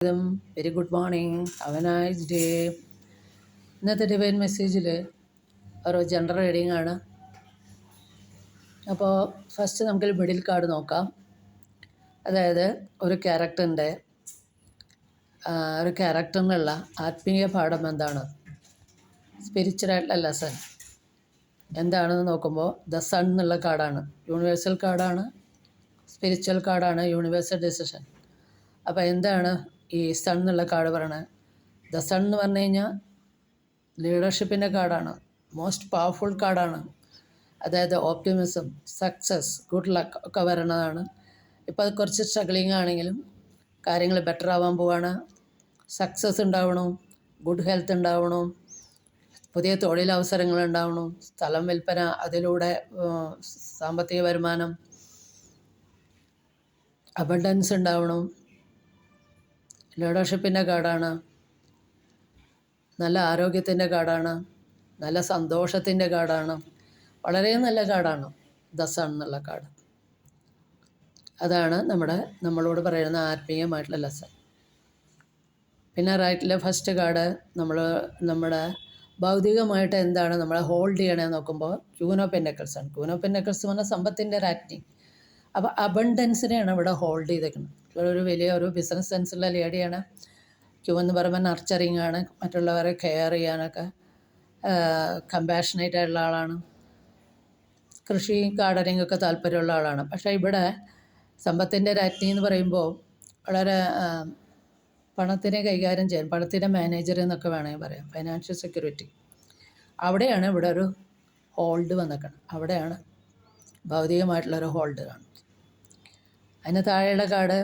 Very good morning, have A nice day. ഇന്നത്തെ divine മെസ്സേജിൽ ഒരു ജനറൽ റീഡിംഗ് ആണ്. അപ്പോൾ ഫസ്റ്റ് നമുക്ക് മിഡിൽ കാർഡ് നോക്കാം. അതായത് ഒരു ക്യാരക്ടറിനുള്ള ആത്മീയ പാഠം എന്താണ്, സ്പിരിച്വലായിട്ടുള്ള ലെസൺ എന്താണെന്ന് നോക്കുമ്പോൾ ദ സൺ എന്നുള്ള കാർഡാണ്. യൂണിവേഴ്സൽ കാർഡാണ്, സ്പിരിച്വൽ കാർഡാണ്, യൂണിവേഴ്സൽ ഡിസിഷൻ. അപ്പോൾ എന്താണ് ഈ സൺ എന്നുള്ള കാർഡ് പറയണത്? ദ സൺ എന്ന് പറഞ്ഞു കഴിഞ്ഞാൽ ലീഡർഷിപ്പിൻ്റെ കാർഡാണ്, മോസ്റ്റ് പവർഫുൾ കാർഡാണ്. അതായത് ഓപ്റ്റിമിസം, സക്സസ്, ഗുഡ് ലക്ക് ഒക്കെ വരണതാണ്. ഇപ്പോൾ അത് കുറച്ച് സ്ട്രഗ്ലിംഗ് ആണെങ്കിലും കാര്യങ്ങൾ ബെറ്റർ ആവാൻ പോവാണ്. സക്സസ് ഉണ്ടാവണം, ഗുഡ് ഹെൽത്ത് ഉണ്ടാവണം, പുതിയ തൊഴിലവസരങ്ങൾ ഉണ്ടാവണം, സ്ഥലം വിൽപ്പന, അതിലൂടെ സാമ്പത്തിക വരുമാനം, അബണ്ടൻസ് ഉണ്ടാവണം. ലീഡർഷിപ്പിൻ്റെ കാർഡാണ്, നല്ല ആരോഗ്യത്തിൻ്റെ കാർഡാണ്, നല്ല സന്തോഷത്തിൻ്റെ കാർഡാണ്. വളരെ നല്ല കാർഡാണ് ദ സൺ എന്നുള്ള കാർഡ്. അതാണ് നമ്മളോട് പറയുന്ന ആത്മീയമായിട്ടുള്ള ലെസൺ. പിന്നെ റൈറ്റിലെ ഫസ്റ്റ് കാർഡ് നമ്മുടെ ഭൗതികമായിട്ട് എന്താണ് നമ്മളെ ഹോൾഡ് ചെയ്യണമെന്ന് നോക്കുമ്പോൾ ക്യൂൻ ഓഫ് പെന്റക്കിൾസ് ആണ്. ക്യൂൻ ഓഫ് പെന്റക്കിൾസ് എന്ന് പറഞ്ഞാൽ സമ്പത്തിൻ്റെ രാജ്ഞി. അപ്പോൾ അബണ്ടൻസിനെയാണ് ഇവിടെ ഹോൾഡ് ചെയ്തേക്കുന്നത്. ഒരു വലിയൊരു ബിസിനസ് സെൻസുള്ള ലേഡിയാണ്. ക്യൂ എന്ന് പറയുമ്പോൾ നർച്ചറിങ് ആണ്, മറ്റുള്ളവരെ കെയർ ചെയ്യാനൊക്കെ കമ്പാഷനേറ്റ് ആയിട്ടുള്ള ആളാണ്. കൃഷി ഗാർഡനിങ് ഒക്കെ താല്പര്യമുള്ള ആളാണ്. പക്ഷേ ഇവിടെ സമ്പത്തിൻ്റെ രാജ്ഞി എന്ന് പറയുമ്പോൾ വളരെ പണത്തിനെ കൈകാര്യം ചെയ്യാൻ, പണത്തിൻ്റെ മാനേജർ എന്നൊക്കെ വേണമെങ്കിൽ പറയാം, ഫൈനാൻഷ്യൽ സെക്യൂരിറ്റി. അവിടെയാണ് ഇവിടെ ഒരു ഹോൾഡ് വന്നേക്കണം. അവിടെയാണ് ഭൗതികമായിട്ടുള്ളൊരു ഹോൾഡ് കാണുന്നത്. അതിന് താഴെയുള്ള കാർഡ്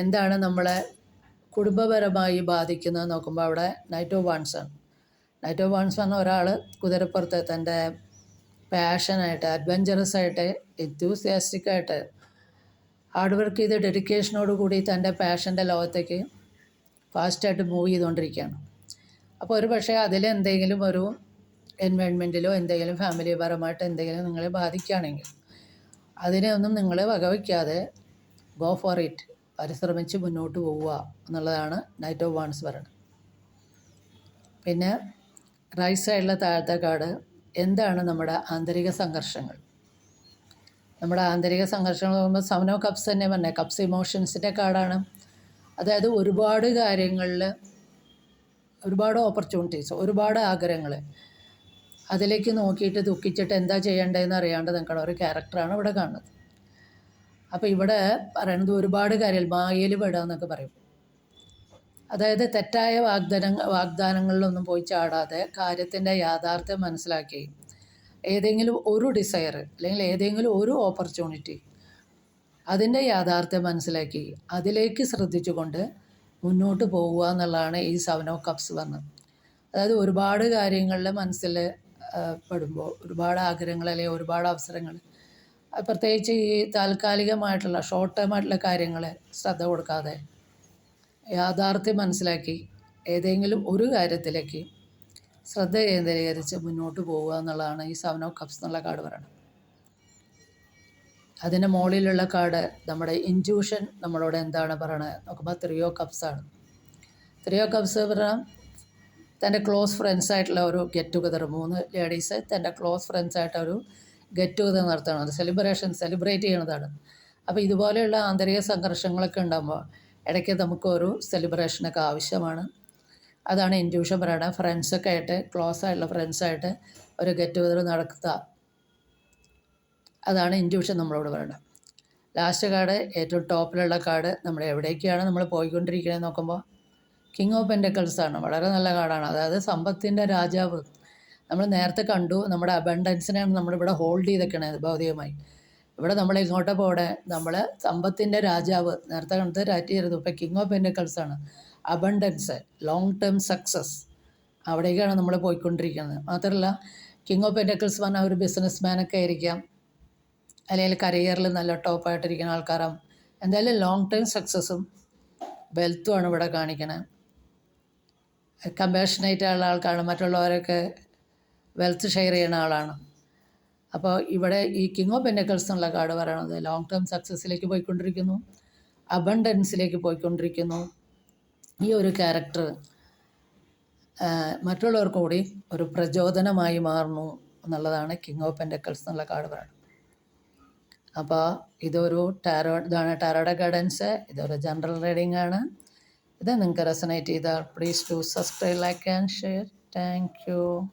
എന്താണ് നമ്മളെ കുടുംബപരമായി ബാധിക്കുന്നത് നോക്കുമ്പോൾ അവിടെ നൈറ്റ് ഓഫ് വാൺസ് ആണ്. നൈറ്റ് ഓഫ് വാൺസ് പറഞ്ഞാൽ ഒരാൾ കുതിരപ്പുറത്ത് തൻ്റെ പാഷനായിട്ട്, അഡ്വഞ്ചറസ് ആയിട്ട്, എന്തൂസിയാസ്റ്റിക്കായിട്ട് ഹാർഡ് വർക്ക് ചെയ്ത് ഡെഡിക്കേഷനോട് കൂടി തൻ്റെ പാഷൻ്റെ ലോകത്തേക്ക് ഫാസ്റ്റായിട്ട് മൂവ് ചെയ്തുകൊണ്ടിരിക്കുകയാണ്. അപ്പോൾ ഒരു പക്ഷേ അതിലെന്തെങ്കിലും ഒരു എൻവയോൺമെൻറ്റിലോ എന്തെങ്കിലും ഫാമിലി പരമായിട്ട് എന്തെങ്കിലും നിങ്ങളെ ബാധിക്കുകയാണെങ്കിൽ അതിനെ ഒന്നും നിങ്ങൾ വകവയ്ക്കാതെ ഗോ ഫോർ ഇറ്റ്, പരിശ്രമിച്ച് മുന്നോട്ട് പോവുക എന്നുള്ളതാണ് നൈറ്റ് ഓഫ് വാൺസ് പറയുന്നത്. പിന്നെ റൈറ്റ് സൈഡിലെ താഴത്തെ കാർഡ് എന്താണ് നമ്മുടെ ആന്തരിക സംഘർഷങ്ങൾ. നമ്മുടെ ആന്തരിക സംഘർഷങ്ങൾ പറയുമ്പോൾ സെവൻ ഓഫ് കപ്സ് തന്നെ പറഞ്ഞത് കപ്സ് ഇമോഷൻസിൻ്റെ കാർഡാണ്. അതായത് ഒരുപാട് കാര്യങ്ങളിൽ ഒരുപാട് ഓപ്പർച്യൂണിറ്റീസ്, ഒരുപാട് ആഗ്രഹങ്ങൾ, അതിലേക്ക് നോക്കിയിട്ട് ദുഃഖിച്ചിട്ട് എന്താ ചെയ്യേണ്ടതെന്ന് അറിയാണ്ട് നിൽക്കണ ഒരു ക്യാരക്ടറാണ് ഇവിടെ കാണുന്നത്. അപ്പോൾ ഇവിടെ പറയണത് ഒരുപാട് കാര്യങ്ങൾ മായയിൽ പെടുക എന്നൊക്കെ പറയും. അതായത് തെറ്റായ വാഗ്ദാനങ്ങളിലൊന്നും പോയി ചാടാതെ കാര്യത്തിൻ്റെ യാഥാർത്ഥ്യം മനസ്സിലാക്കി ഏതെങ്കിലും ഒരു ഡിസയർ അല്ലെങ്കിൽ ഏതെങ്കിലും ഒരു ഓപ്പർച്യൂണിറ്റി അതിൻ്റെ യാഥാർത്ഥ്യം മനസ്സിലാക്കി അതിലേക്ക് ശ്രദ്ധിച്ചുകൊണ്ട് മുന്നോട്ട് പോവുക എന്നുള്ളതാണ് ഈ സെവൻ ഓഫ് കപ്സ് പറഞ്ഞത്. അതായത് ഒരുപാട് കാര്യങ്ങളിൽ മനസ്സിൽ പെടുമ്പോൾ ഒരുപാട് ആഗ്രഹങ്ങൾ അല്ലെങ്കിൽ ഒരുപാട് അവസരങ്ങൾ, പ്രത്യേകിച്ച് ഈ താൽക്കാലികമായിട്ടുള്ള ഷോർട്ട് ടേം ആയിട്ടുള്ള കാര്യങ്ങൾ ശ്രദ്ധ കൊടുക്കാതെ യാഥാർത്ഥ്യം മനസ്സിലാക്കി ഏതെങ്കിലും ഒരു കാര്യത്തിലേക്ക് ശ്രദ്ധ കേന്ദ്രീകരിച്ച് മുന്നോട്ട് പോവുക എന്നുള്ളതാണ് ഈ സെവൻ ഓഫ് കപ്സ് എന്നുള്ള കാർഡ് പറയുന്നത്. അതിൻ്റെ മുകളിലുള്ള കാർഡ് നമ്മുടെ ഇൻറ്റ്യൂഷൻ നമ്മളോട് എന്താണ് പറയണത് നോക്കുമ്പോൾ ത്രീ ഓഫ് കപ്സ് ആണ്. ത്രീ ഓഫ് കപ്സ് പറഞ്ഞാൽ തൻ്റെ ക്ലോസ് ഫ്രണ്ട്സായിട്ടുള്ള ഒരു ഗെറ്റ് ടുഗദർ, 3 ലേഡീസ് തൻ്റെ ക്ലോസ് ഫ്രണ്ട്സായിട്ട് ഒരു ഗെറ്റ് ടുഗദർ നടത്തുന്നത്, സെലിബ്രേറ്റ് ചെയ്യണതാണ്. അപ്പോൾ ഇതുപോലെയുള്ള ആന്തരിക സംഘർഷങ്ങളൊക്കെ ഉണ്ടാകുമ്പോൾ ഇടയ്ക്ക് നമുക്കൊരു സെലിബ്രേഷനൊക്കെ ആവശ്യമാണ്. അതാണ് ഇൻറ്റ്യൂഷൻ പറയുന്നത്. ഫ്രണ്ട്സൊക്കെ ആയിട്ട്, ക്ലോസ് ആയിട്ടുള്ള ഫ്രണ്ട്സായിട്ട് ഒരു ഗെറ്റ് ടുഗദർ നടത്തുക, അതാണ് ഇൻറ്റ്യൂഷൻ നമ്മളോട് പറയുന്നത്. ലാസ്റ്റ് കാർഡ് ഏറ്റവും ടോപ്പിലുള്ള കാർഡ് നമ്മൾ എവിടേക്കാണ് നമ്മൾ പോയിക്കൊണ്ടിരിക്കുന്നത് നോക്കുമ്പോൾ കിങ് ഓഫ് പെന്റക്കിൾസ് ആണ്. വളരെ നല്ല കാർഡാണ്. അതായത് സമ്പത്തിൻ്റെ രാജാവ്. നമ്മൾ നേരത്തെ കണ്ടു നമ്മുടെ അബണ്ടൻസിനെയാണ് നമ്മളിവിടെ ഹോൾഡ് ചെയ്തേക്കണത് ഭൗതികമായി. ഇവിടെ നമ്മൾ ഇങ്ങോട്ട് പോകണേ, നമ്മൾ സമ്പത്തിൻ്റെ രാജാവ് നേരത്തെ കണ്ടത് രാറ്റ് ചെയ്തത്. ഇപ്പോൾ കിങ് ഓഫ് പെന്റക്കിൾസ് ആണ്. അബണ്ടൻസ്, ലോങ് ടേം സക്സസ്, അവിടേക്കാണ് നമ്മൾ പോയിക്കൊണ്ടിരിക്കുന്നത്. മാത്രമല്ല കിങ് ഓഫ് പെന്റക്കിൾസ് പറഞ്ഞാൽ ഒരു ബിസിനസ് മാനൊക്കെ ആയിരിക്കാം, അല്ലെങ്കിൽ കരിയറിൽ നല്ല ടോപ്പായിട്ടിരിക്കുന്ന ആൾക്കാരാകും. എന്തായാലും ലോങ് ടേം സക്സസ്സും വെൽത്തുമാണ് ഇവിടെ കാണിക്കണത്. കമ്പാഷനേറ്റ് ഉള്ള ആൾക്കാണ്, മറ്റുള്ളവരൊക്കെ വെൽത്ത് ഷെയർ ചെയ്യുന്ന ആളാണ്. അപ്പോൾ ഇവിടെ ഈ കിങ് ഓഫ് പെന്റക്കിൾസ് എന്നുള്ള കാർഡ് പറയണത് ലോങ് ടേം സക്സസ്സിലേക്ക് പോയിക്കൊണ്ടിരിക്കുന്നു, അബണ്ടൻസിലേക്ക് പോയിക്കൊണ്ടിരിക്കുന്നു, ഈ ഒരു ക്യാരക്ടർ മറ്റുള്ളവർക്ക് കൂടി ഒരു പ്രചോദനമായി മാറുന്നു എന്നുള്ളതാണ് കിങ് ഓഫ് പെൻറ്റക്കിൾസ് എന്നുള്ള കാർഡ് പറയുന്നത്. അപ്പോൾ ഇതൊരു ഇതാണ് ടാരോയുടെ ഗൈഡൻസ്. ഇതൊരു ജനറൽ റീഡിംഗ് ആണ്. ഇത് നിങ്ങൾക്ക് റെസണേറ്റ് ചെയ്താൽ please to subscribe, like and share. Thank U.